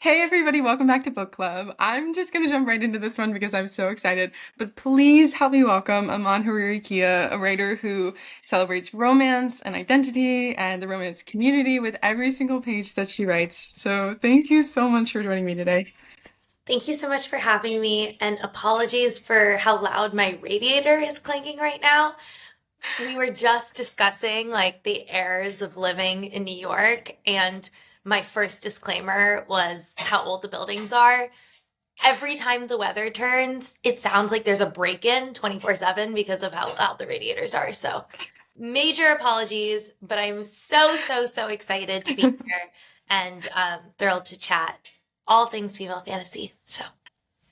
Hey everybody, welcome back to Book Club. I'm just gonna jump right into this one because I'm so excited. But please help me welcome Iman Hariri-Kia, a writer who celebrates romance and identity and the romance community with every single page that she writes. So thank you so much for joining me today. Thank you so much for having me, and apologies for how loud my radiator is clanking right now. We were just discussing like the errors of living in New York, and my first disclaimer was how old the buildings are. Every time the weather turns, it sounds like there's a break-in 24/7 because of how loud the radiators are. So, major apologies, but I'm so excited to be here and thrilled to chat all things female fantasy. So.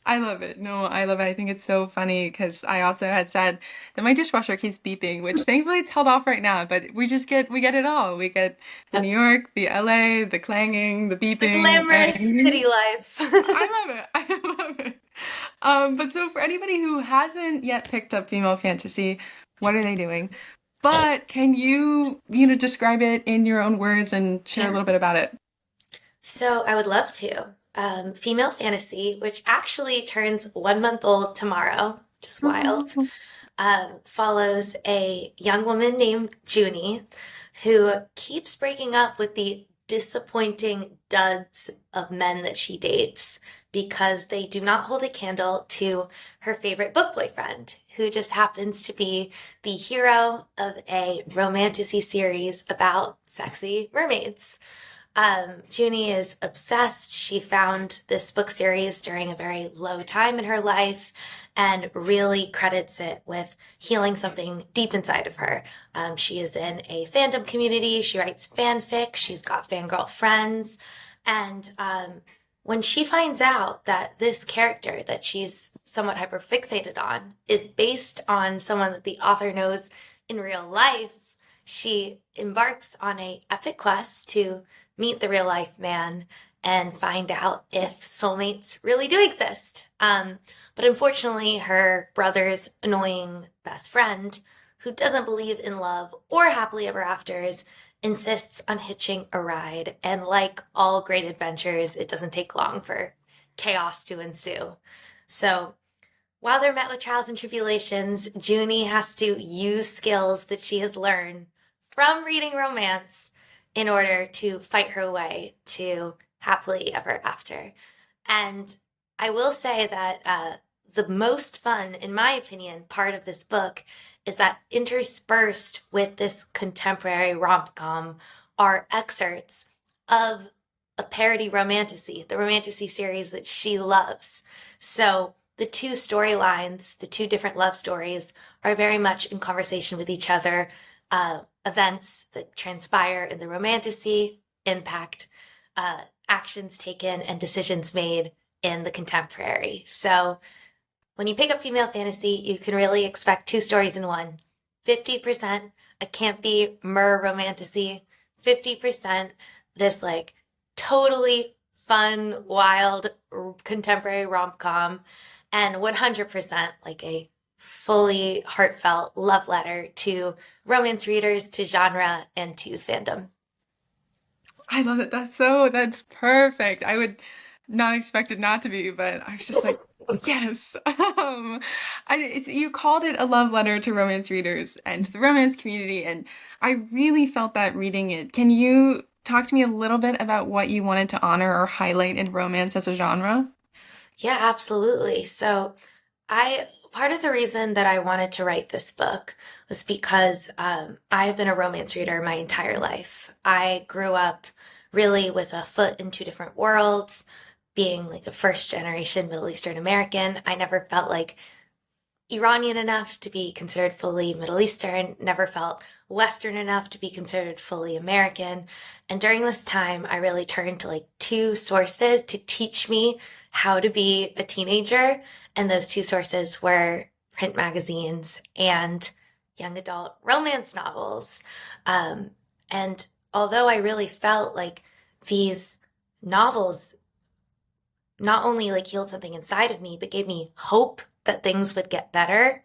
I love it. No, I love it. I think it's so funny because I also had said that my dishwasher keeps beeping, which thankfully it's held off right now, but we get it all. We get the New York, the LA, the clanging, the The beeping, glamorous and city life. I love it. I love it. But so for anybody who hasn't yet picked up female fantasy, what are they doing? But can you describe it in your own words and share a Yeah. little bit about it? So I would love to. Female fantasy, which actually turns 1 month old tomorrow, which is wild, follows a young woman named Junie who keeps breaking up with the disappointing duds of men that she dates because they do not hold a candle to her favorite book boyfriend, who just happens to be the hero of a romantasy series about sexy mermaids. Junie is obsessed. She found this book series during a very low time in her life and really credits it with healing something deep inside of her. She is in a fandom community. She writes fanfic. She's got fangirl friends. And when she finds out that this character that she's somewhat hyperfixated on is based on someone that the author knows in real life, she embarks on a epic quest to meet the real life man and find out if soulmates really do exist. But unfortunately, her brother's annoying best friend, who doesn't believe in love or happily ever afters, insists on hitching a ride. And like all great adventures, it doesn't take long for chaos to ensue. So while they're met with trials and tribulations, Junie has to use skills that she has learned from reading romance in order to fight her way to happily ever after. And I will say that the most fun, in my opinion, part of this book is that interspersed with this contemporary rom-com are excerpts of a parody romantasy, the romantasy series that she loves. So the two storylines, the two different love stories, are very much in conversation with each other. Events that transpire in the romantasy impact actions taken and decisions made in the contemporary. So when you pick up female fantasy, you can really expect two stories in one. 50% a campy mer romantasy, 50% this like totally fun, wild contemporary rom-com, and 100% like a fully heartfelt love letter to romance readers, to genre, and to fandom. I love it. That's perfect. I would not expect it not to be, but I was just like, yes. You called it a love letter to romance readers and to the romance community, and I really felt that reading it. Can you talk to me a little bit about what you wanted to honor or highlight in romance as a genre? Yeah, absolutely. So, part of the reason that I wanted to write this book was because I've been a romance reader my entire life. I grew up really with a foot in two different worlds, being like a first generation Middle Eastern American. I never felt like Iranian enough to be considered fully Middle Eastern, never felt Western enough to be considered fully American. And during this time, I really turned to like two sources to teach me how to be a teenager. And those two sources were print magazines and young adult romance novels. Um, and although I really felt like these novels not only like healed something inside of me, but gave me hope that things would get better.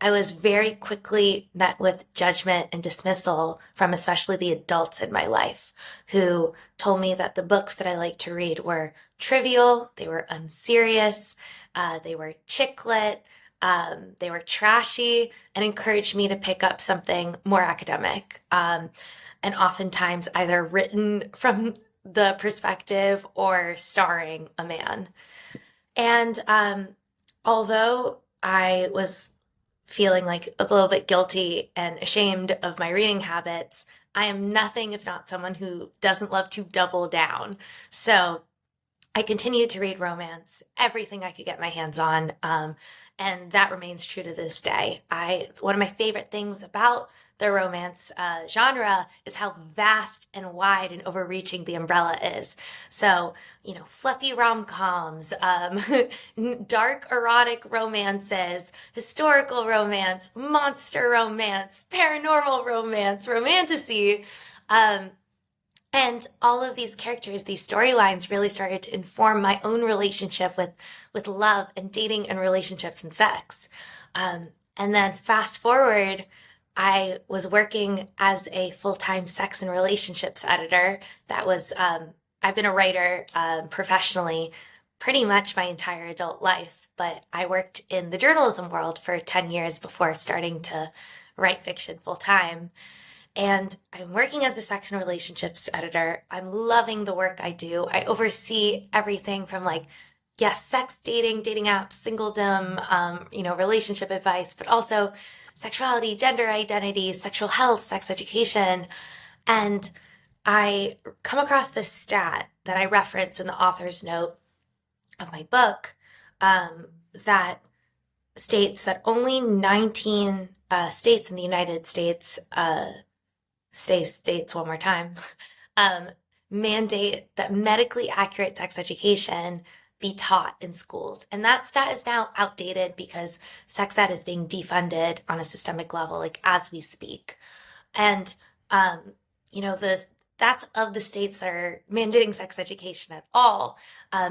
I was very quickly met with judgment and dismissal from especially the adults in my life who told me that the books that I liked to read were trivial, they were unserious, they were chick lit, they were trashy, and encouraged me to pick up something more academic. And oftentimes either written from the perspective or starring a man. And although I was feeling like a little bit guilty and ashamed of my reading habits, I am nothing if not someone who doesn't love to double down. So I continued to read romance, everything I could get my hands on, and that remains true to this day. One of my favorite things about the romance genre is how vast and wide and overreaching the umbrella is. So, fluffy rom-coms, dark erotic romances, historical romance, monster romance, paranormal romance, romantasy. And all of these characters, these storylines really started to inform my own relationship with love and dating and relationships and sex. And then fast forward, I was working as a full-time sex and relationships editor. I've been a writer professionally pretty much my entire adult life, but I worked in the journalism world for 10 years before starting to write fiction full-time. And I'm working as a sex and relationships editor. I'm loving the work I do. I oversee everything from yes, sex, dating apps, singledom, relationship advice, but also sexuality, gender identity, sexual health, sex education. And I come across this stat that I reference in the author's note of my book that states that only 19 states in the United States states one more time, mandate that medically accurate sex education be taught in schools. And that stat is now outdated because sex ed is being defunded on a systemic level, as we speak. And, that's of the states that are mandating sex education at all.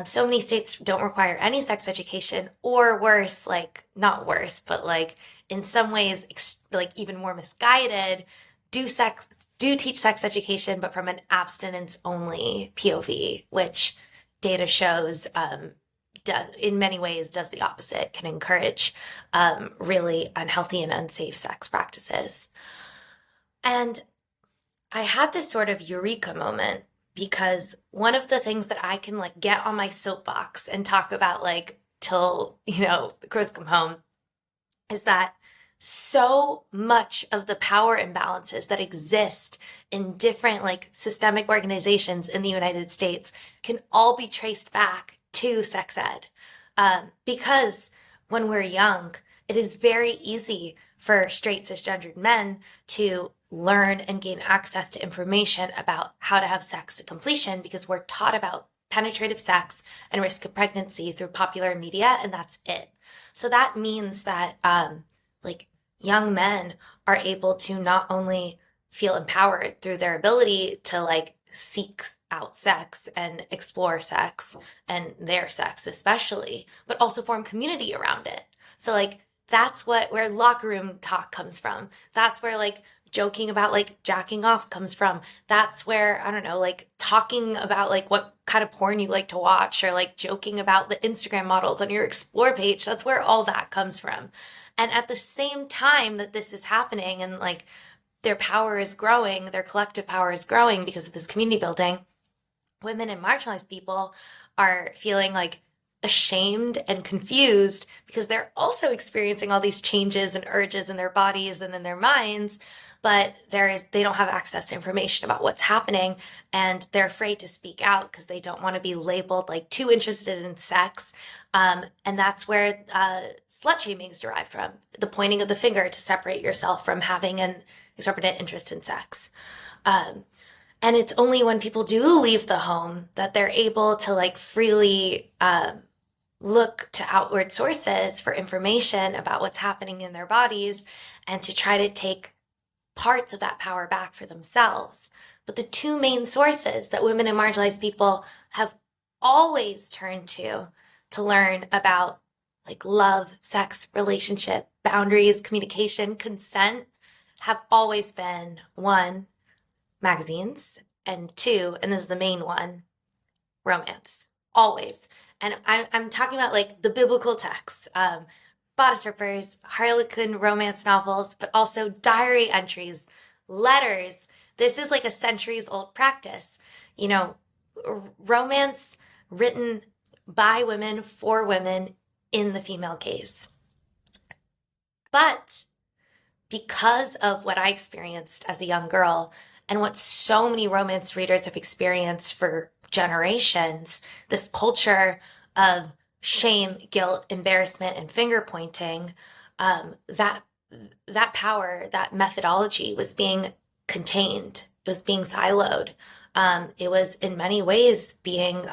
So many states don't require any sex education, or worse, not worse, but in some ways, even more misguided, do teach sex education, but from an abstinence only POV, which data shows in many ways does the opposite, can encourage really unhealthy and unsafe sex practices. And I had this sort of eureka moment because one of the things that I can get on my soapbox and talk about till the crows come home is that so much of the power imbalances that exist in different systemic organizations in the United States can all be traced back to sex ed. Because when we're young, it is very easy for straight cisgendered men to learn and gain access to information about how to have sex to completion because we're taught about penetrative sex and risk of pregnancy through popular media, and that's it. So that means that young men are able to not only feel empowered through their ability to seek out sex and explore sex and their sex especially, but also form community around it. So that's where locker room talk comes from. That's where joking about jacking off comes from. That's where, I don't know, talking about what kind of porn you like to watch, or joking about the Instagram models on your explore page. That's where all that comes from. And at the same time that this is happening and their power is growing, their collective power is growing because of this community building, women and marginalized people are feeling ashamed and confused because they're also experiencing all these changes and urges in their bodies and in their minds, but they don't have access to information about what's happening, and they're afraid to speak out because they don't want to be labeled too interested in sex. And that's where slut shaming is derived from, the pointing of the finger to separate yourself from having an exorbitant interest in sex. And it's only when people do leave the home that they're able to freely look to outward sources for information about what's happening in their bodies and to try to take parts of that power back for themselves. But the two main sources that women and marginalized people have always turned to learn about love, sex, relationship, boundaries, communication, consent have always been one, magazines, and two, and this is the main one, romance. Always. And I'm talking about like the biblical texts, bodice rippers, Harlequin romance novels, but also diary entries, letters. This is like a centuries old practice. You know, romance written by women for women in the female gaze. But because of what I experienced as a young girl and what so many romance readers have experienced for generations, this culture of shame, guilt, embarrassment, and finger pointing, that power, that methodology was being contained. It was being siloed. It was in many ways being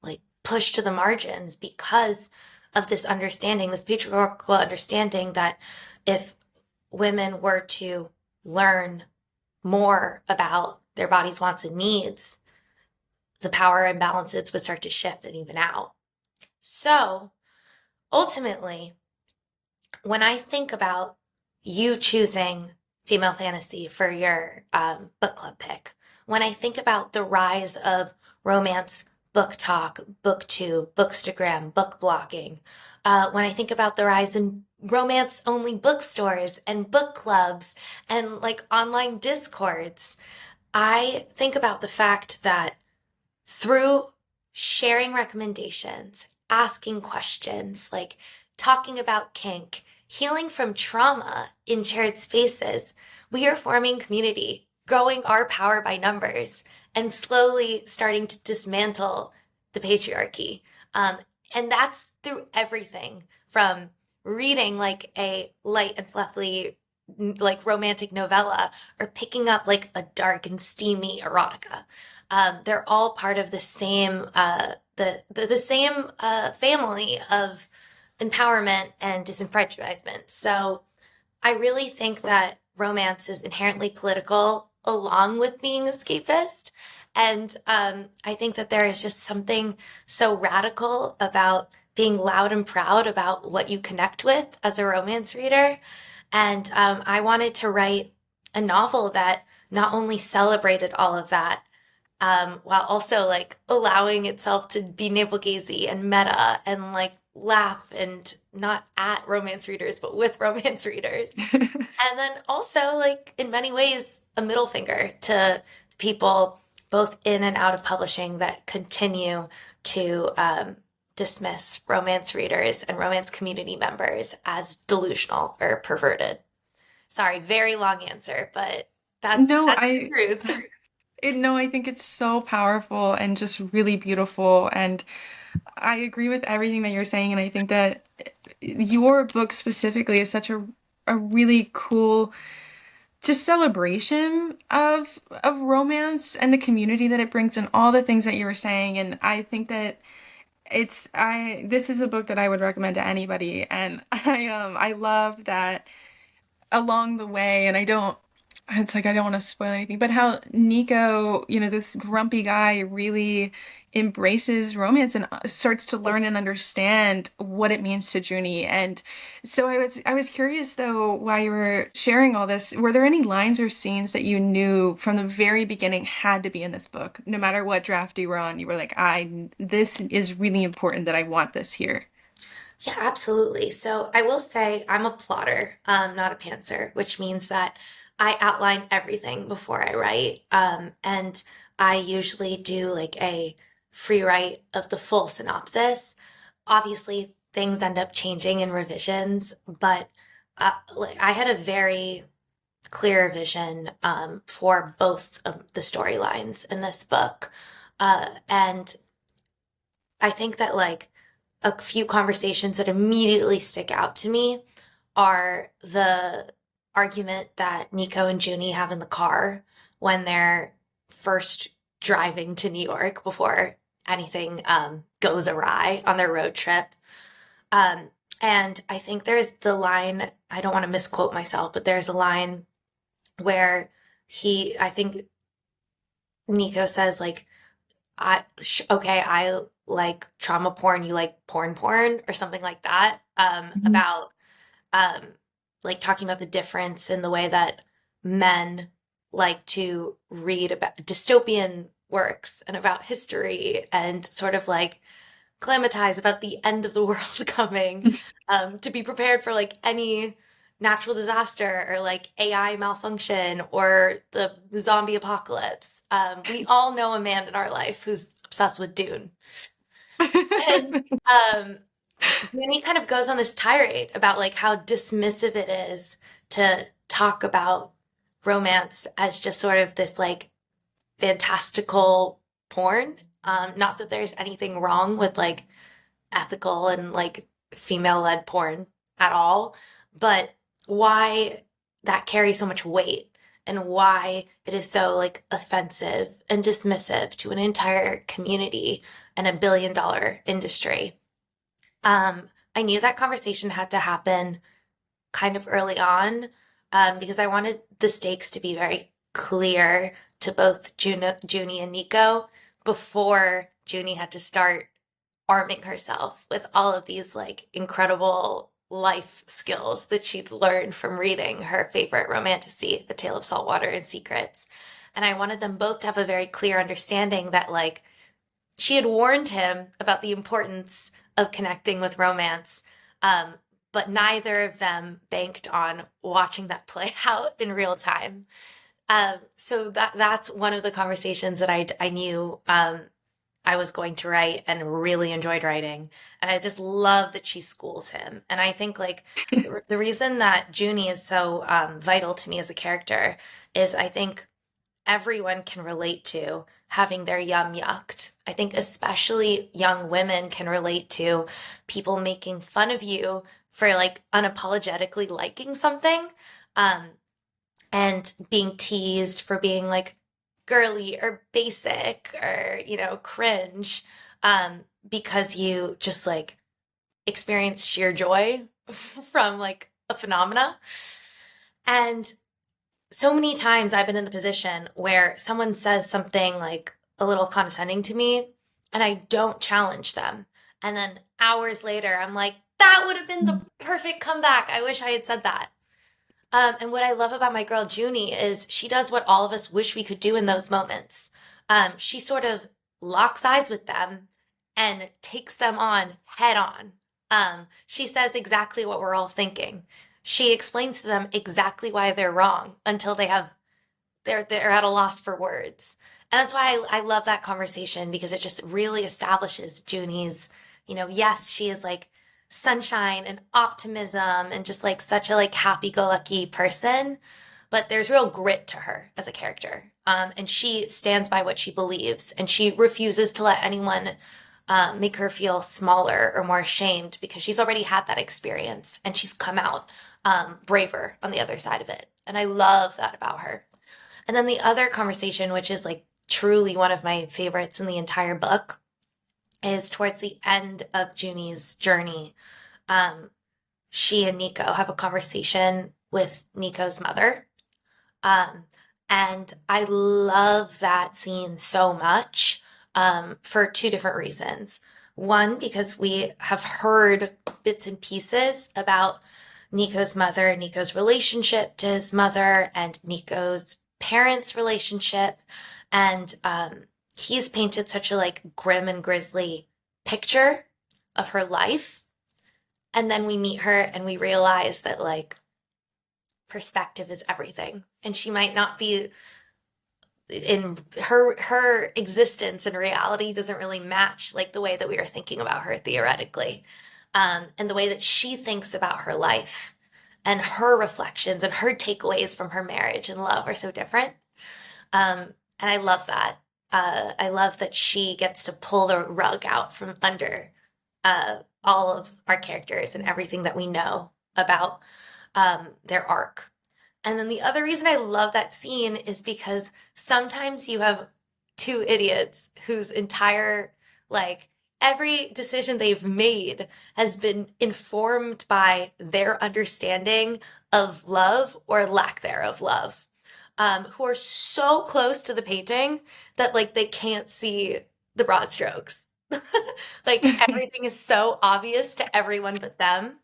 like pushed to the margins because of this understanding, this patriarchal understanding that if women were to learn more about their body's wants and needs, the power imbalances would start to shift and even out. So ultimately, when I think about you choosing female fantasy for your book club pick, when I think about the rise of romance book talk, booktube, bookstagram, book blogging, when I think about the rise in romance only bookstores and book clubs and like online discords, I think about the fact that through sharing recommendations, asking questions, like talking about kink, healing from trauma in shared spaces, we are forming community, growing our power by numbers, and slowly starting to dismantle the patriarchy. Um, and that's through everything from reading like a light and fluffy like romantic novella or picking up like a dark and steamy erotica. They're all part of the same the same family of empowerment and disenfranchisement. So I really think that romance is inherently political along with being escapist. And I think that there is just something so radical about being loud and proud about what you connect with as a romance reader. And I wanted to write a novel that not only celebrated all of that, while also like allowing itself to be navel gazy and meta and like laugh and not at romance readers, but with romance readers. And then also, like, in many ways, a middle finger to people both in and out of publishing that continue to dismiss romance readers and romance community members as delusional or perverted. Sorry, very long answer, but No, that's the truth. no, I think it's so powerful and just really beautiful. And I agree with everything that you're saying. And I think that your book specifically is such a really cool just celebration of romance and the community that it brings and all the things that you were saying. And I think that this is a book that I would recommend to anybody. And I love that along the way, and it's like I don't want to spoil anything, but how Nico, this grumpy guy really embraces romance and starts to learn and understand what it means to Junie. And so I was curious though, while you were sharing all this, were there any lines or scenes that you knew from the very beginning had to be in this book? No matter what draft you were on, you were like, this is really important that I want this here. Yeah, absolutely. So I will say I'm a plotter, not a pantser, which means that I outline everything before I write. And I usually do like a free write of the full synopsis. Obviously, things end up changing in revisions, but like I had a very clear vision for both of the storylines in this book. And I think that like a few conversations that immediately stick out to me are the argument that Nico and Junie have in the car when they're first driving to New York before anything goes awry on their road trip. Um, and I think there's the line, I don't want to misquote myself, but there's a line where I think Nico says, like, okay, I like trauma porn, you like porn, or something like that, Mhm. about um, like talking about the difference in the way that men like to read about dystopian works and about history and sort of like climatize about the end of the world coming, to be prepared for like any natural disaster or like AI malfunction or the zombie apocalypse. We all know a man in our life who's obsessed with Dune. And um, Junie kind of goes on this tirade about like how dismissive it is to talk about romance as just sort of this like fantastical porn. Not that there's anything wrong with like ethical and like female-led porn at all, but why that carries so much weight and why it is so like offensive and dismissive to an entire community and a billion-dollar industry. I knew that conversation had to happen kind of early on, because I wanted the stakes to be very clear to both Junie and Nico before Junie had to start arming herself with all of these like incredible life skills that she'd learned from reading her favorite romantasy, A Tale of Saltwater and Secrets. And I wanted them both to have a very clear understanding that like she had warned him about the importance of connecting with romance, um, but neither of them banked on watching that play out in real time. So that's one of the conversations that I knew, I was going to write and really enjoyed writing. And I just love that she schools him. And I think like the reason that Junie is so vital to me as a character is I think everyone can relate to having their yum yucked. I think especially young women can relate to people making fun of you for like unapologetically liking something, um, and being teased for being like girly or basic or, cringe, because you just like experience sheer joy from like a phenomena. And so many times I've been in the position where someone says something like a little condescending to me and I don't challenge them. And then hours later, I'm like, that would have been the perfect comeback. I wish I had said that. And what I love about my girl Junie is she does what all of us wish we could do in those moments. She sort of locks eyes with them and takes them on head on. She says exactly what we're all thinking. She explains to them exactly why they're wrong until they're at a loss for words. And that's why I love that conversation because it just really establishes Junie's, yes, she is like sunshine and optimism and just like such a like happy-go-lucky person, but there's real grit to her as a character. And she stands by what she believes and she refuses to let anyone make her feel smaller or more ashamed because she's already had that experience and she's come out braver on the other side of it. And I love that about her. And then the other conversation, which is like truly one of my favorites in the entire book, is towards the end of Junie's journey. Um, she and Nico have a conversation with Nico's mother. Um, and I love that scene so much, for two different reasons. One, because we have heard bits and pieces about Nico's mother, Nico's relationship to his mother, and Nico's parents' relationship. And he's painted such a like grim and grisly picture of her life. And then we meet her and we realize that like perspective is everything. And she might not be in her existence and reality doesn't really match like the way that we are thinking about her theoretically. And the way that she thinks about her life and her reflections and her takeaways from her marriage and love are so different. And I love that. I love that she gets to pull the rug out from under all of our characters and everything that we know about their arc. And then the other reason I love that scene is because sometimes you have two idiots whose entire, like, every decision they've made has been informed by their understanding of love or lack thereof love, who are so close to the painting that, like, they can't see the broad strokes. Like, everything is so obvious to everyone but them.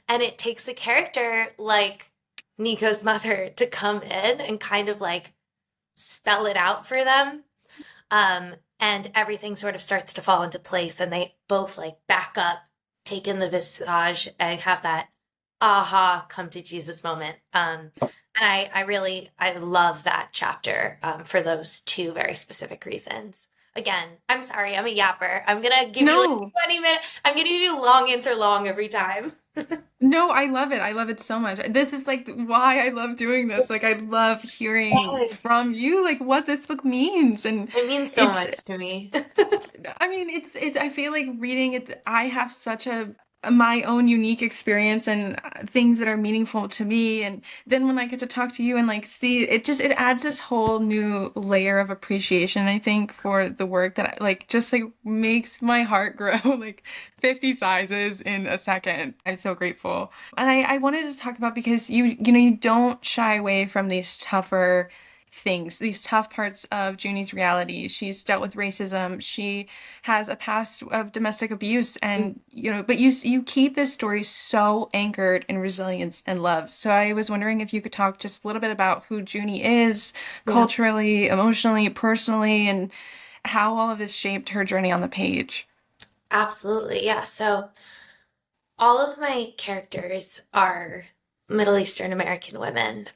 And it takes a character like Nico's mother to come in and kind of like spell it out for them. And everything sort of starts to fall into place, and they both like back up, take in the visage, and have that aha come to Jesus moment. And I love that chapter for those two very specific reasons. Again, I'm sorry, I'm a yapper. I'm gonna give you like No. 20 minutes. I'm gonna give you long answer long every time. No, I love it. I love it so much. This is like why I love doing this. Like I love hearing Yes. from you like what this book means. And It means so it's much to me. I mean, it's I feel like reading it, I have such a my own unique experience and things that are meaningful to me. And then when I get to talk to you and like see it, just it adds this whole new layer of appreciation, I think, for the work that like just like makes my heart grow like 50 sizes in a second. I'm so grateful. And I wanted to talk about because you know you don't shy away from these tougher things, these tough parts of Junie's reality. She's dealt with racism. She has a past of domestic abuse, and you know, but you keep this story so anchored in resilience and love. So I was wondering if you could talk just a little bit about who Junie is, Yeah, culturally, emotionally, personally, and how all of this shaped her journey on the page. absolutely. Yeah. So all of my characters are Middle Eastern American women.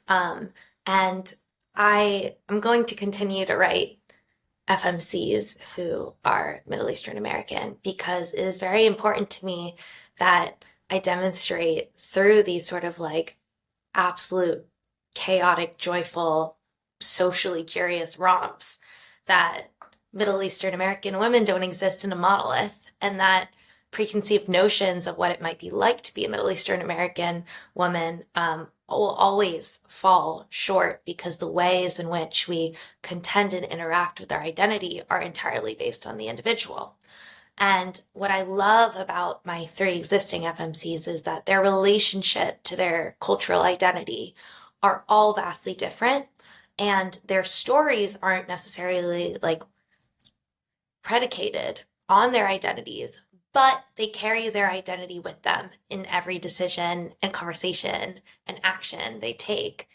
And I am going to continue to write FMCs who are Middle Eastern American because it is very important to me that I demonstrate through these sort of like absolute chaotic, joyful, socially curious romps that Middle Eastern American women don't exist in a monolith, and that preconceived notions of what it might be like to be a Middle Eastern American woman will always fall short because the ways in which we contend and interact with our identity are entirely based on the individual. And what I love about my three existing FMCs is that their relationship to their cultural identity are all vastly different. And their stories aren't necessarily like predicated on their identities, but they carry their identity with them in every decision and conversation and action they take.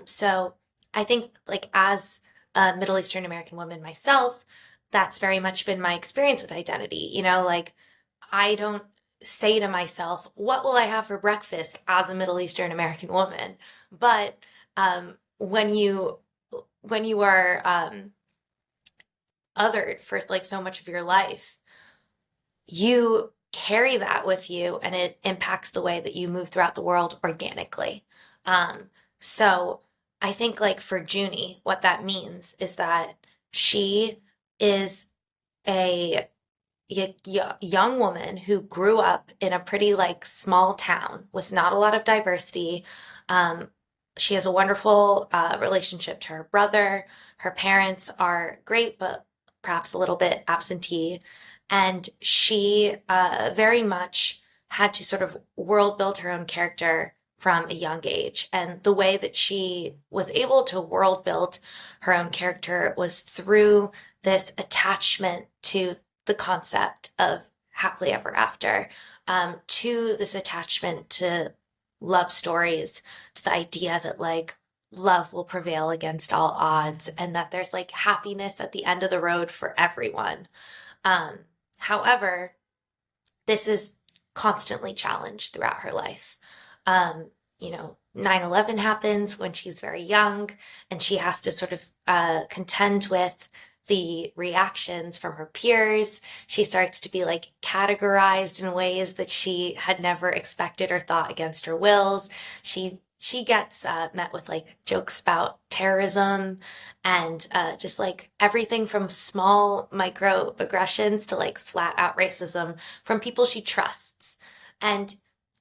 So I think, like, as a Middle Eastern American woman myself, that's very much been my experience with identity. You know, like, I don't say to myself, what will I have for breakfast as a Middle Eastern American woman? But when you are othered for like so much of your life, you carry that with you and it impacts the way that you move throughout the world organically. So I think like for Junie, what that means is that she is a young woman who grew up in a pretty like small town with not a lot of diversity. Um, she has a wonderful relationship to her brother. Her parents are great, but perhaps a little bit absentee. And she very much had to sort of world build her own character from a young age. And the way that she was able to world build her own character was through this attachment to the concept of happily ever after, to this attachment to love stories, to the idea that like love will prevail against all odds and that there's like happiness at the end of the road for everyone. Um, However, this is constantly challenged throughout her life. You know, 9/11 happens when she's very young, and she has to sort of contend with the reactions from her peers. She starts to be like categorized in ways that she had never expected or thought against her wills. She gets met with like jokes about terrorism and just like everything from small microaggressions to like flat out racism from people she trusts. And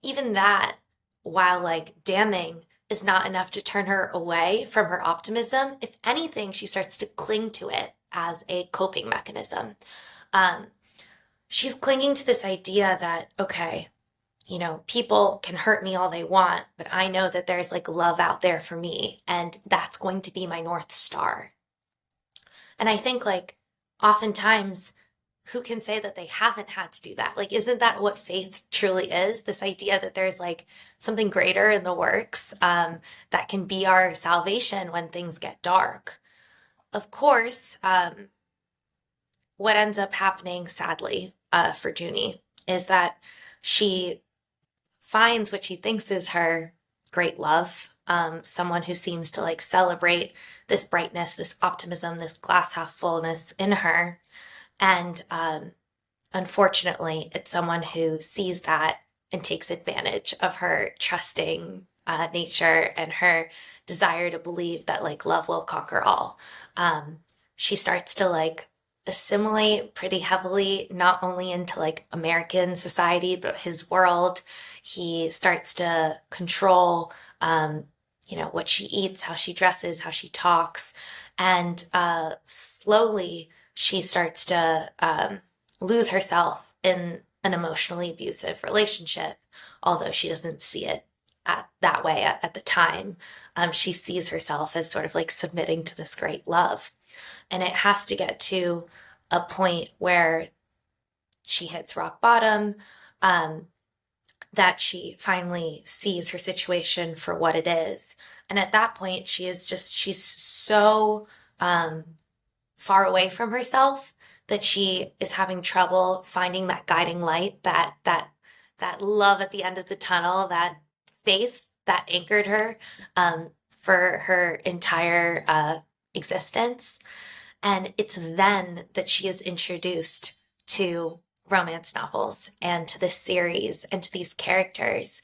even that, while like damning, is not enough to turn her away from her optimism. If anything, she starts to cling to it as a coping mechanism. Um, she's clinging to this idea that, okay, you know, people can hurt me all they want, but I know that there's like love out there for me, and that's going to be my North Star. And I think like oftentimes who can say that they haven't had to do that? Like, isn't that what faith truly is? This idea that there's like something greater in the works, that can be our salvation when things get dark. Of course, what ends up happening, sadly, for Junie is that she finds what she thinks is her great love, someone who seems to like celebrate this brightness, this optimism, this glass half fullness in her. And unfortunately, it's someone who sees that and takes advantage of her trusting nature and her desire to believe that like love will conquer all. She starts to like assimilate pretty heavily, not only into like American society, but his world. He starts to control, what she eats, how she dresses, how she talks. And slowly she starts to lose herself in an emotionally abusive relationship, although she doesn't see it that way at the time. She sees herself as sort of like submitting to this great love. And it has to get to a point where she hits rock bottom, um, that she finally sees her situation for what it is. And at that point, she's so um, far away from herself that she is having trouble finding that guiding light, that love at the end of the tunnel, that faith that anchored her for her entire existence. And it's then that she is introduced to romance novels and to this series and to these characters.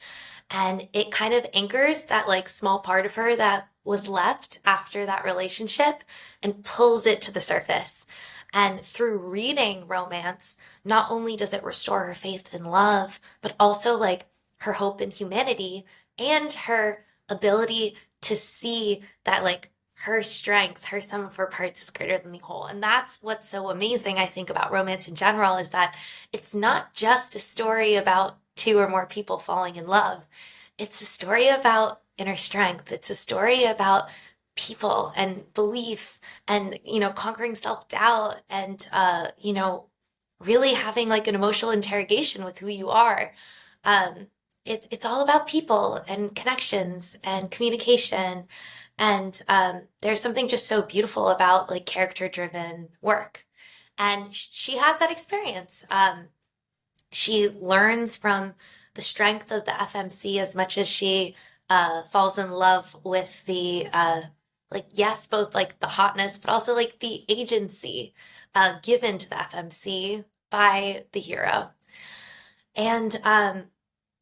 And it kind of anchors that like small part of her that was left after that relationship and pulls it to the surface. And through reading romance, not only does it restore her faith in love, but also like her hope in humanity and her ability to see that like her strength, her sum of her parts is greater than the whole. And that's what's so amazing, I think, about romance in general is that it's not just a story about two or more people falling in love. It's a story about inner strength. It's a story about people and belief and, conquering self-doubt and, really having like an emotional interrogation with who you are. Um, it's all about people and connections and communication. And there's something just so beautiful about like character driven work. And she has that experience. She learns from the strength of the FMC as much as she falls in love with the, like, yes, both like the hotness, but also like the agency given to the FMC by the hero. And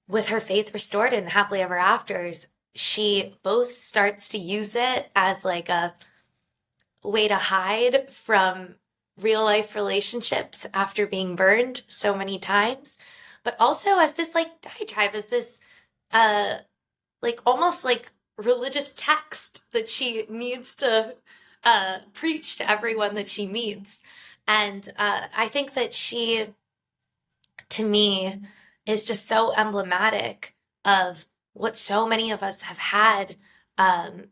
with her faith restored in Happily Ever Afters, she both starts to use it as like a way to hide from real life relationships after being burned so many times, but also as this like diatribe, as this uh like almost like religious text that she needs to preach to everyone that she meets. And I think that she, to me, is just so emblematic of what so many of us have had um,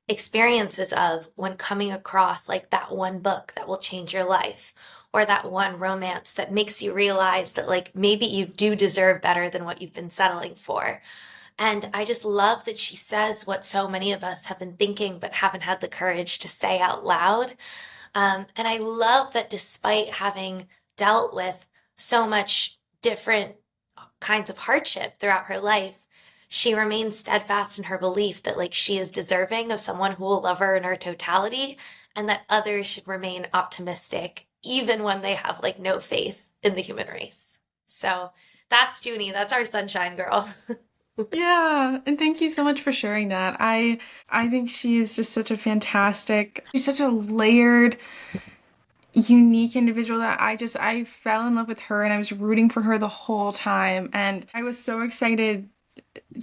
experiences of when coming across like that one book that will change your life or that one romance that makes you realize that like maybe you do deserve better than what you've been settling for. And I just love that she says what so many of us have been thinking but haven't had the courage to say out loud. And I love that despite having dealt with so much different kinds of hardship throughout her life, she remains steadfast in her belief that like she is deserving of someone who will love her in her totality and that others should remain optimistic even when they have like no faith in the human race. So that's Junie. That's our sunshine girl. Yeah, and thank you so much for sharing that. I think she is just such a fantastic, she's such a layered, unique individual that I fell in love with her and I was rooting for her the whole time. And I was so excited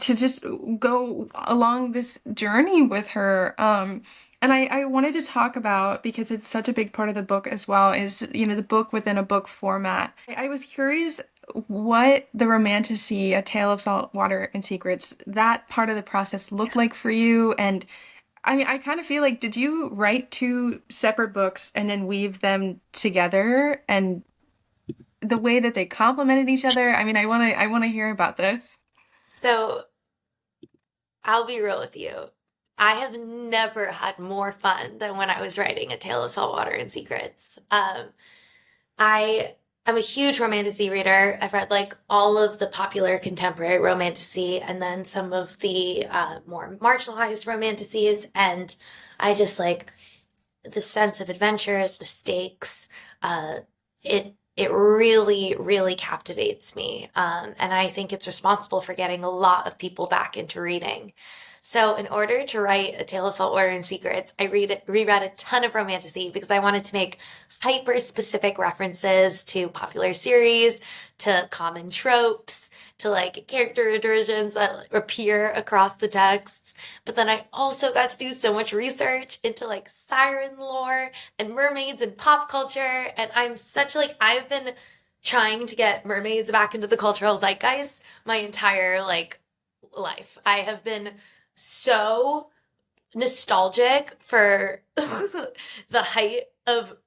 to just go along this journey with her. And I wanted to talk about, because it's such a big part of the book as well, is, the book within a book format. I was curious what the Romantasy, A Tale of Salt Water and Secrets, that part of the process looked like for you. And I mean, I kind of feel like, did you write two separate books and then weave them together? And the way that they complimented each other. I mean, I want to hear about this. So I'll be real with you. I have never had more fun than when I was writing A Tale of Saltwater and Secrets. I am a huge romantasy reader. I've read like all of the popular contemporary romantasy and then some of the more marginalized romantasies. And I just like the sense of adventure, the stakes. It really, really captivates me. And I think it's responsible for getting a lot of people back into reading. So, in order to write A Tale of Saltwater and Secrets, I reread a ton of romantasy because I wanted to make hyper specific references to popular series, to common tropes, to like character iterations that appear across the texts. But then I also got to do so much research into like siren lore and mermaids and pop culture. And I'm such like, I've been trying to get mermaids back into the cultural zeitgeist my entire like life. I have been so nostalgic for the height of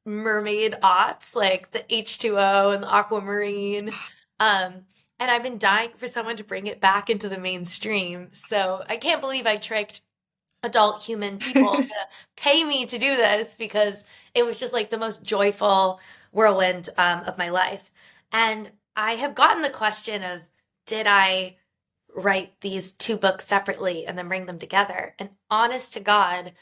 mermaid aughts, like the H2O and the aquamarine. And I've been dying for someone to bring it back into the mainstream. So I can't believe I tricked adult human people to pay me to do this because it was just like the most joyful whirlwind of my life. And I have gotten the question of, did I write these two books separately and then bring them together? And honest to God,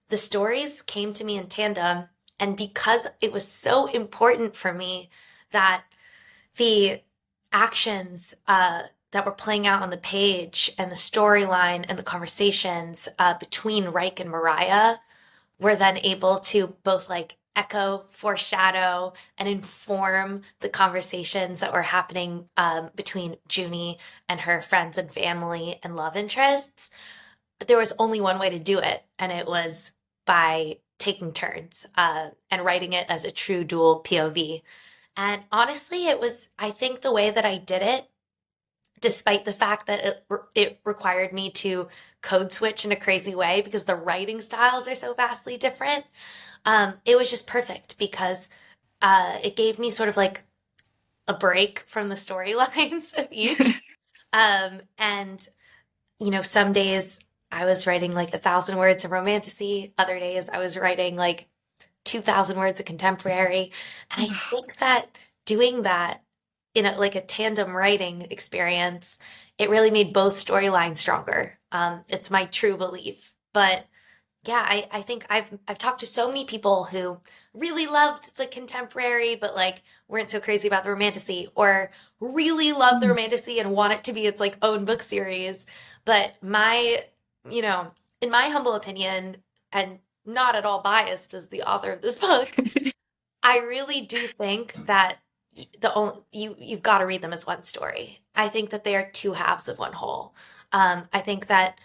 the stories came to me in tandem. And because it was so important for me that the actions that were playing out on the page and the storyline and the conversations between Reich and Mariah were then able to both like echo, foreshadow, and inform the conversations that were happening between Junie and her friends and family and love interests. But there was only one way to do it, and it was by taking turns and writing it as a true dual POV. And honestly, it was, I think, the way that I did it, despite the fact that it required me to code switch in a crazy way because the writing styles are so vastly different. It was just perfect because it gave me sort of like a break from the storylines of each. And, you know, some days I was writing like 1,000 words of romantasy, other days I was writing like 2,000 words of contemporary. And I think that doing that in a, like a tandem writing experience, it really made both storylines stronger. It's my true belief. But yeah, I think I've talked to so many people who really loved the contemporary, but like weren't so crazy about the romantasy, or really loved the romantasy and want it to be its like own book series. But my, you know, in my humble opinion, and not at all biased as the author of this book, I really do think that the only you've got to read them as one story. I think that they are two halves of one whole. I think that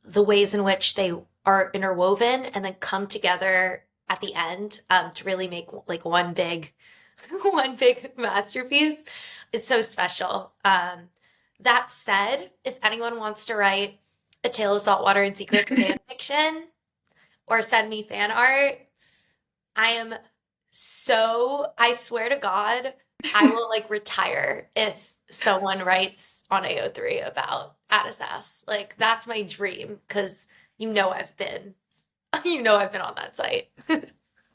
the ways in which they are interwoven and then come together at the end to really make like one big one big masterpiece is so special. That said, if anyone wants to write A Tale of Saltwater and Secrets fan fiction or send me fan art, I am so, I swear to God, I will like retire if someone writes on AO3 about Addis. Like that's my dream because you know I've been, you know I've been on that site.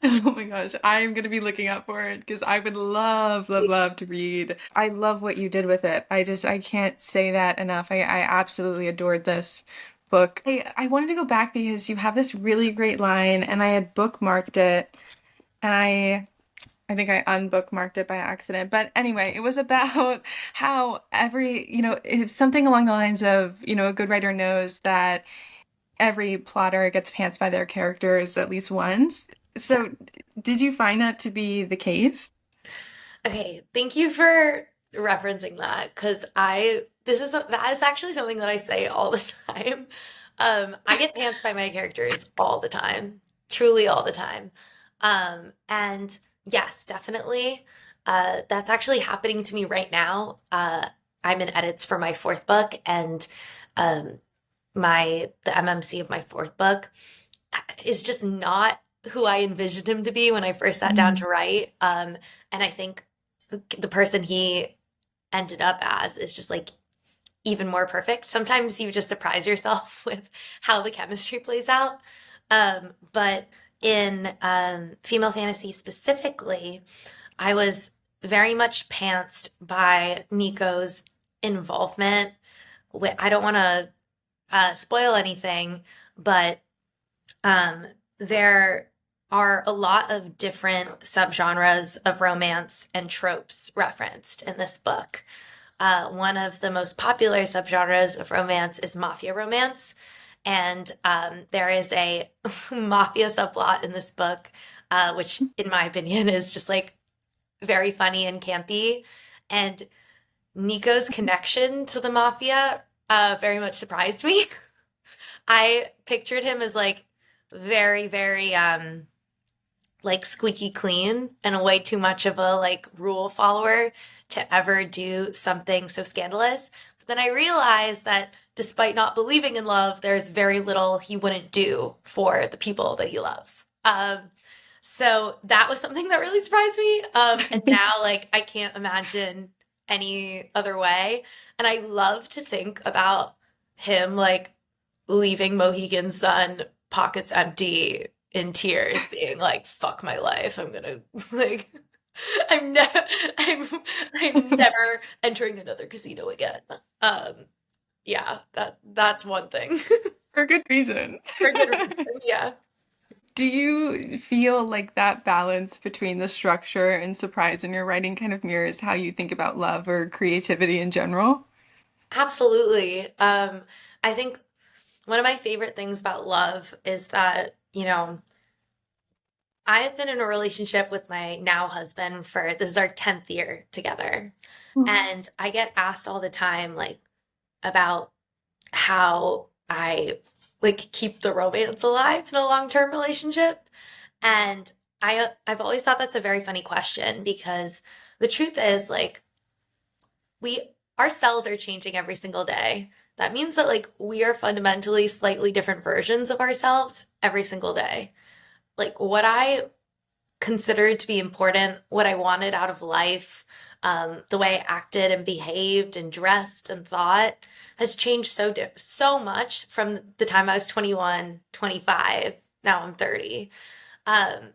Oh my gosh, I'm gonna be looking out for it because I would love, love, love to read. I love what you did with it. I can't say that enough. I absolutely adored this book. I wanted to go back because you have this really great line, and I had bookmarked it, and I think I unbookmarked it by accident. But anyway, it was about how it's something along the lines of, a good writer knows that every plotter gets pants by their characters at least once. Yeah. So, did you find that to be the case? Okay, thank you for referencing that because that is actually something that I say all the time. I get pants by my characters all the time, truly all the time. And yes, definitely. That's actually happening to me right now. I'm in edits for my fourth book, and um, the MMC of my fourth book is just not who I envisioned him to be when I first sat down Mm. to write. And I think the person he ended up as is just like even more perfect. Sometimes you just surprise yourself with how the chemistry plays out. But in female fantasy specifically, I was very much pantsed by Nico's involvement. I don't want to spoil anything, but um, there are a lot of different subgenres of romance and tropes referenced in this book. One of the most popular subgenres of romance is mafia romance. And there is a mafia subplot in this book, which, in my opinion, is just like very funny and campy. And Nico's connection to the mafia very much surprised me. I pictured him as like very, very like squeaky clean and way too much of a like rule follower to ever do something so scandalous. But then I realized that despite not believing in love, there's very little he wouldn't do for the people that he loves. So that was something that really surprised me. And now like I can't imagine any other way. And I love to think about him like leaving Mohegan Sun pockets empty in tears, being like, fuck my life. I'm gonna like I'm never I'm never entering another casino again. Um yeah, that's one thing. For good reason. For good reason. Yeah. Do you feel like that balance between the structure and surprise in your writing kind of mirrors how you think about love or creativity in general? Absolutely. I think one of my favorite things about love is that, you know, I have been in a relationship with my now husband for this is our 10th year together. And I get asked all the time, like, about how I like keep the romance alive in a long-term relationship. And I've always thought that's a very funny question because the truth is like we our cells are changing every single day. That means that like we are fundamentally slightly different versions of ourselves every single day. Like what I considered to be important, what I wanted out of life, the way I acted and behaved and dressed and thought has changed so much from the time I was 21, 25. Now I'm 30. Um,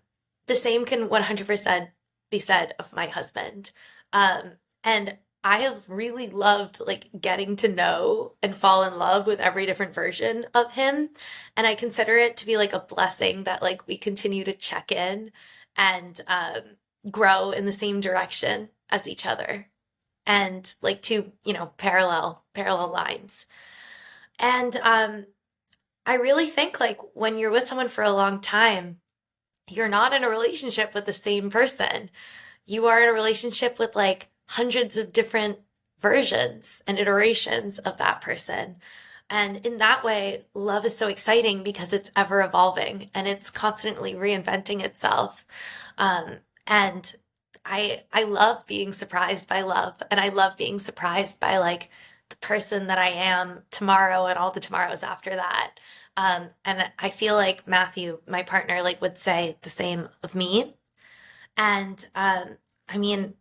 the same can 100% be said of my husband. And I have really loved like getting to know and fall in love with every different version of him. And I consider it to be like a blessing that like we continue to check in and grow in the same direction as each other and like two, you know, parallel lines. And I really think like when you're with someone for a long time, you're not in a relationship with the same person. You are in a relationship with like hundreds of different versions and iterations of that person. And in that way, love is so exciting because it's ever evolving and it's constantly reinventing itself. And I love being surprised by love, and I love being surprised by like the person that I am tomorrow and all the tomorrows after that. And I feel like Matthew, my partner, like would say the same of me. And I mean,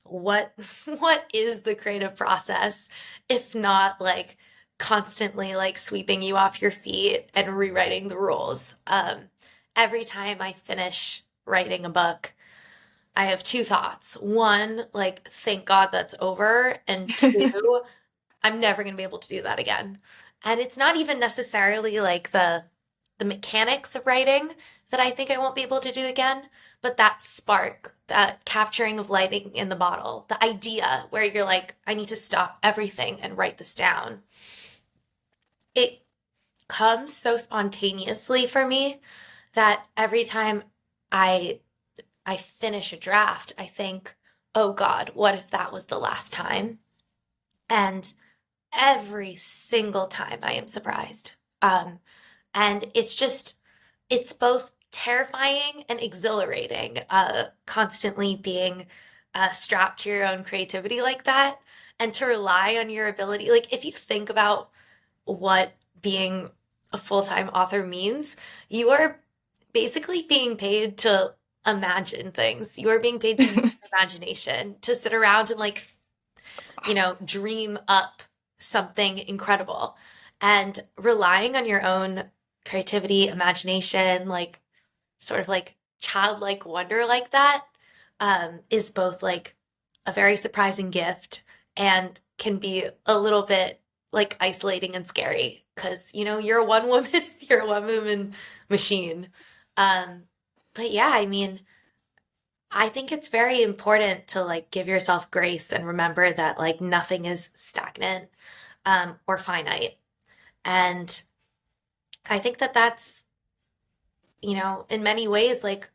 what what is the creative process if not like constantly like sweeping you off your feet and rewriting the rules? Every time I finish writing a book, I have two thoughts. One, like, thank God that's over. And two, I'm never going to be able to do that again. And it's not even necessarily like the mechanics of writing that I think I won't be able to do again, but that spark, that capturing of lighting in the bottle, the idea where you're like, I need to stop everything and write this down. It comes so spontaneously for me that every time I I finish a draft, I think, oh God, what if that was the last time? And every single time I am surprised. And it's both terrifying and exhilarating, constantly being strapped to your own creativity like that and to rely on your ability. Like, if you think about what being a full time author means, you are basically being paid to imagine things. You are being paid to use your imagination, to sit around and like, dream up something incredible. And relying on your own creativity, imagination, like sort of like childlike wonder like that, is both like a very surprising gift and can be a little bit like isolating and scary because you're a one woman, you're a one woman machine. Um, but yeah, I mean, I think it's very important to like give yourself grace and remember that like nothing is stagnant, or finite. And I think that that's, in many ways, like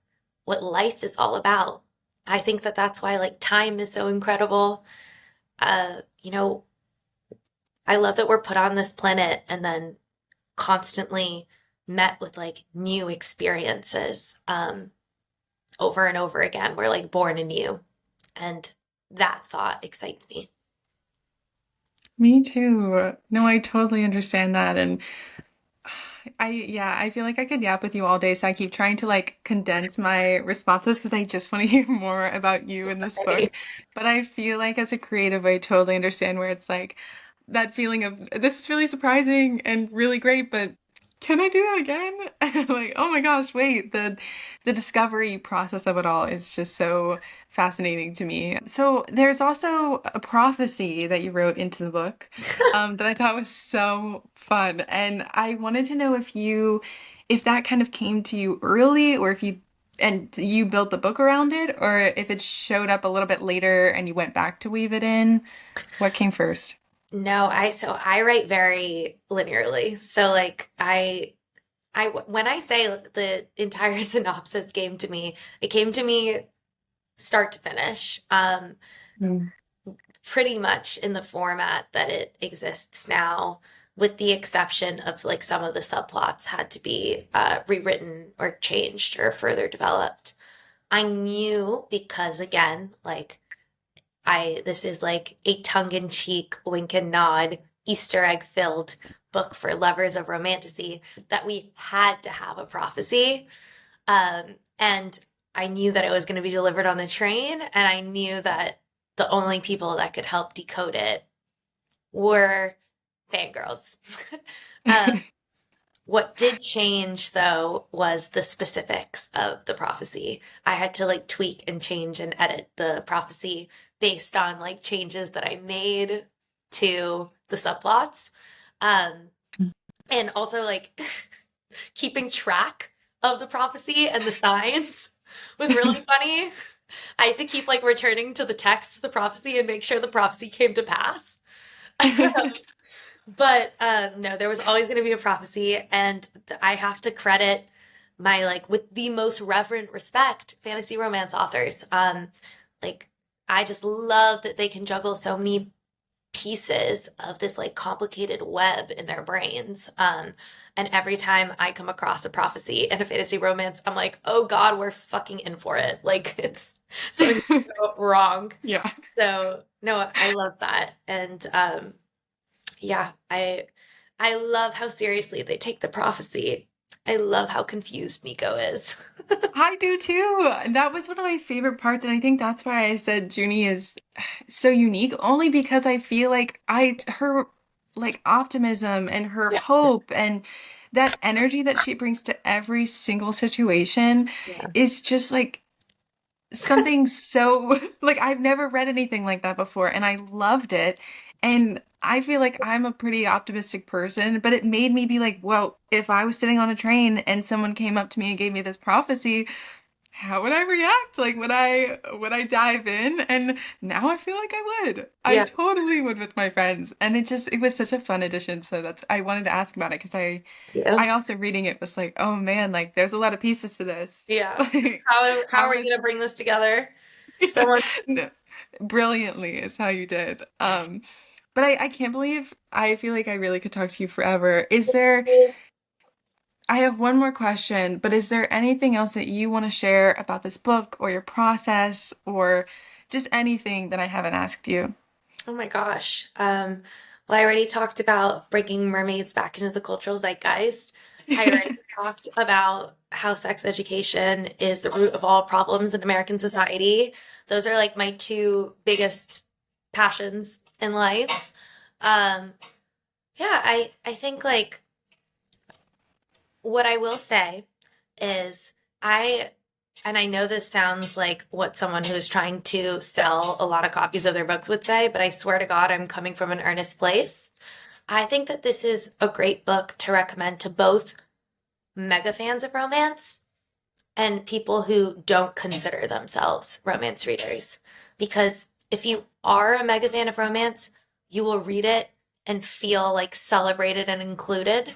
what life is all about. I think that that's why like time is so incredible. Uh, you know, I love that we're put on this planet and then constantly met with like new experiences, over and over again. We're like born anew. And that thought excites me. Me too. No, I totally understand that. And yeah, I feel like I could yap with you all day, so I keep trying to like condense my responses because I just want to hear more about you in this book. Right. But I feel like as a creative, I totally understand where it's like that feeling of this is really surprising and really great, but can I do that again? Like, oh my gosh, wait, the discovery process of it all is just so fascinating to me. So there's also a prophecy that you wrote into the book, that I thought was so fun. And I wanted to know if that kind of came to you early, or if you built the book around it, or if it showed up a little bit later and you went back to weave it in. What came first? No, I write very linearly. So like when I say the entire synopsis came to me, it came to me start to finish. Mm. Pretty much in the format that it exists now, with the exception of like some of the subplots had to be rewritten or changed or further developed. I knew because again, like this is like a tongue-in-cheek wink and nod, Easter egg filled book for lovers of romantasy that we had to have a prophecy. And I knew that it was going to be delivered on the train, and I knew that the only people that could help decode it were fangirls. um, what did change though was the specifics of the prophecy. I had to like tweak and change and edit the prophecy based on like changes that I made to the subplots. Um, and also like keeping track of the prophecy and the signs was really funny. I had to keep like returning to the text of the prophecy and make sure the prophecy came to pass. But no, there was always going to be a prophecy, and I have to credit my like with the most reverent respect fantasy romance authors. Like I just love that they can juggle so many pieces of this like complicated web in their brains. And every time I come across a prophecy in a fantasy romance, I'm like, oh God, we're fucking in for it. Like it's something so wrong. Yeah. So no, I love that. And yeah, I love how seriously they take the prophecy. I love how confused Nico is. I do too. That was one of my favorite parts, and I think that's why I said Junie is so unique, only because I feel like her like optimism and her Yeah, hope and that energy that she brings to every single situation yeah, is just like something so like I've never read anything like that before, and I loved it. And I feel like I'm a pretty optimistic person, but it made me be like, well, if I was sitting on a train and someone came up to me and gave me this prophecy, how would I react? Like, would I dive in? And now I feel like I would. I yeah, totally would with my friends. And it was such a fun addition. So that's I wanted to ask about it because yeah, I also reading it was like, oh man, like there's a lot of pieces to this. yeah. Like How how are we would gonna bring this together? yeah, Someone. no, brilliantly is how you did. But I can't believe I feel like I really could talk to you forever. I have one more question, but is there anything else that you want to share about this book or your process or just anything that I haven't asked you? Oh my gosh. Well, I already talked about bringing mermaids back into the cultural zeitgeist. I already talked about how sex education is the root of all problems in American society. Those are like my two biggest passions in life. Um, yeah, I think like what I will say is I and I know this sounds like what someone who's trying to sell a lot of copies of their books would say, but I swear to God, I'm coming from an earnest place. I think that this is a great book to recommend to both mega fans of romance and people who don't consider themselves romance readers. Because if you are a mega fan of romance, you will read it and feel like celebrated and included.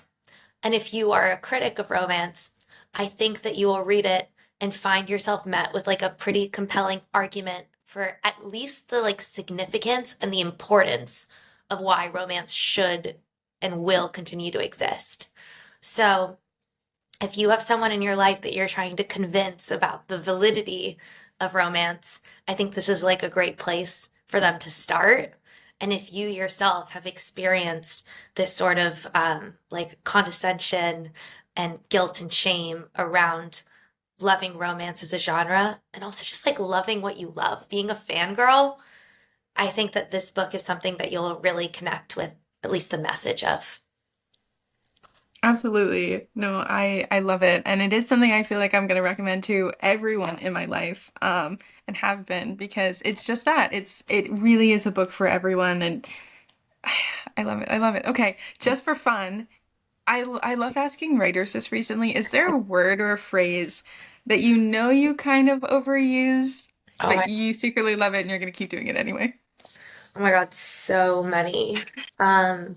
And if you are a critic of romance, I think that you will read it and find yourself met with like a pretty compelling argument for at least the like significance and the importance of why romance should and will continue to exist. So, if you have someone in your life that you're trying to convince about the validity of romance, I think this is like a great place for them to start. And if you yourself have experienced this sort of like condescension and guilt and shame around loving romance as a genre, and also just like loving what you love, being a fangirl, I think that this book is something that you'll really connect with, at least the message of. Absolutely. No, I love it. And it is something I feel like I'm going to recommend to everyone in my life, and have been because it's just that. It really is a book for everyone and I love it. I love it. Okay, just for fun, I love asking writers this recently. Is there a word or a phrase that you know you kind of overuse, Oh but my, you secretly love it and you're going to keep doing it anyway? oh my God, so many. Um,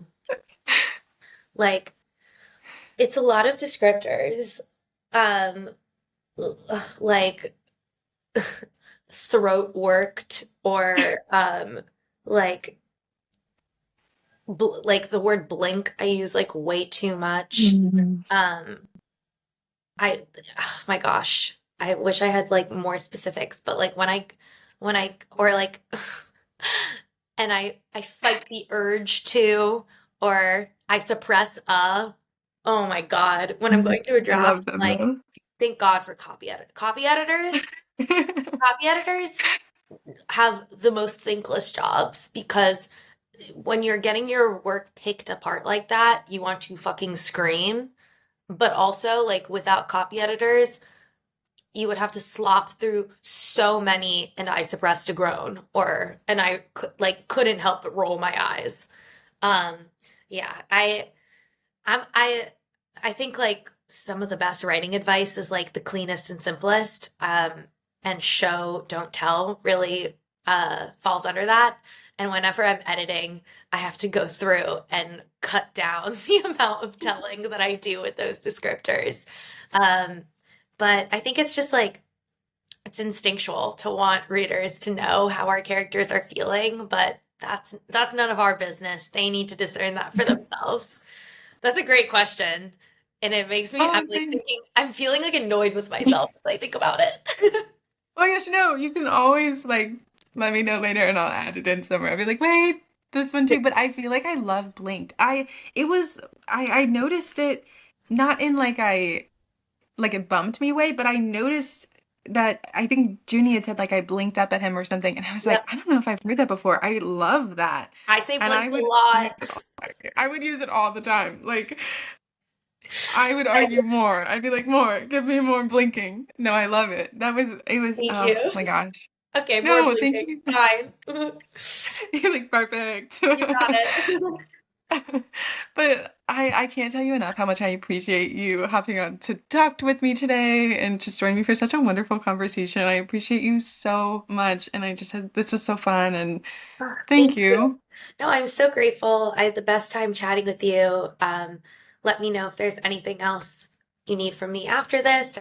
like it's a lot of descriptors. Um, like throat worked or like like the word blink I use like way too much. Mhm. Um, I oh my gosh, I wish I had like more specifics, but like when I or like and I fight the urge to or I suppress oh my God, when I'm going through a I draft, love them like though. thank God for copy editors. Copy editors have the most thankless jobs because when you're getting your work picked apart like that, you want to fucking scream. But also, like without copy editors, you would have to slop through so many, and I suppressed a groan, or and I like couldn't help but roll my eyes. Um, yeah, I I think like some of the best writing advice is like the cleanest and simplest. And show, don't tell really falls under that. And whenever I'm editing, I have to go through and cut down the amount of telling that I do with those descriptors. Um, but I think it's just like it's instinctual to want readers to know how our characters are feeling, but that's none of our business. They need to discern that for themselves. That's a great question. And it makes me, I'm Oh, like thanks. thinking, I'm feeling like annoyed with myself as I think about it. Oh my gosh, no, you can always like let me know later and I'll add it in somewhere. I'll be like, wait, this one too. But I feel like I love Blinked. It was, I noticed it not in like it bumped me way, but I noticed that I think Junie had said like I blinked up at him or something. And I was like, Yep. I don't know if I've heard that before. I love that. I say And I blinked a would use lot. it I would use it all the time. Like I would argue more. I'd be like, more, give me more blinking. No, I love it. It was, Thank oh you. my gosh. Okay, more No, thank blinking. you. Fine. You're like, perfect. You got it. But I can't tell you enough how much I appreciate you hopping on to talk with me today and just joining me for such a wonderful conversation. I appreciate you so much. And I just had, this was so fun and Ah, thank thank you. you. No, I'm so grateful. I had the best time chatting with you. Let me know if there's anything else you need from me after this.